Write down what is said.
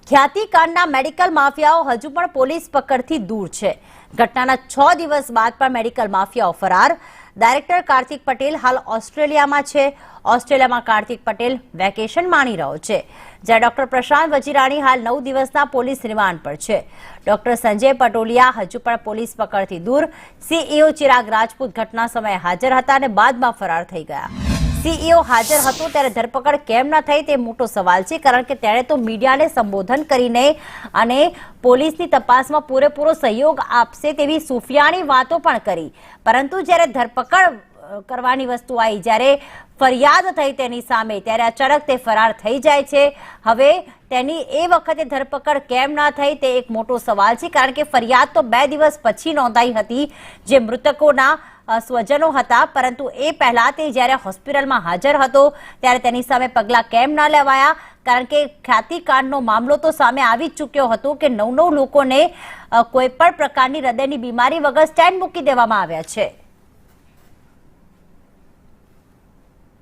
ખ્યાતિકાંડના medical માફિયાઓ હજુ પણ police પકડથી દૂર છે। ઘટનાના 6 દિવસ બાદ પણ મેડિકલ માફિયાઓ ફરાર। ડાયરેક્ટર કાર્તિક પટેલ હાલ ઓસ્ટ્રેલિયામાં છે। ઓસ્ટ્રેલિયામાં કાર્તિક પટેલ વેકેશન માણી રહ્યો છે, જ્યારે ડોક્ટર પ્રશાંત વજીરાણી હાલ 9 દિવસના પોલીસ રિમાન્ડ પર છે। ડોક્ટર સંજય પટોલિયા હજુ પણ પોલીસ પકડથી દૂર। સીઈઓ ચિરાગ રાજપૂત ઘટના સમયે હાજર હતા અને બાદમાં ફરાર થઈ ગયા। સીઈઓ હાજર હતો ત્યારે ધરપકડ કેમ ન થઈ તે મોટો સવાલ છે, કારણ કે તેણે તો મીડિયાને સંબોધન કરીને અને પોલીસની તપાસમાં પૂરેપૂરો સહયોગ આપશે તેવી સુફિયાણી વાતો પણ કરી, પરંતુ જ્યારે ધરપકડ કરવાની વસ્તુ આવી, જ્યારે ફરિયાદ થઈ તેની સામે, ત્યારે અચાનક તે ફરાર થઈ જાય છે। હવે તેની એ વખતે ધરપકડ કેમ ન થઈ તે એક મોટો સવાલ છે, કારણ કે ફરિયાદ તો 2 દિવસ પછી નોંધાઈ હતી જે મૃતકોના સ્વજનો હતા, પરંતુ એ પહેલા તે જ્યારે હોસ્પિટલમાં હાજર હતો ત્યારે તેની સામે પગલાં કેમ ન લેવાયા, કારણ કે ખ્યાતિકાંડનો મામલો તો સામે આવી જ ચૂક્યો હતો કે 9 લોકોને કોઈ પણ પ્રકારની હૃદયની બીમારી વગર સ્ટેન્ડ મૂકી દેવામાં આવ્યા છે।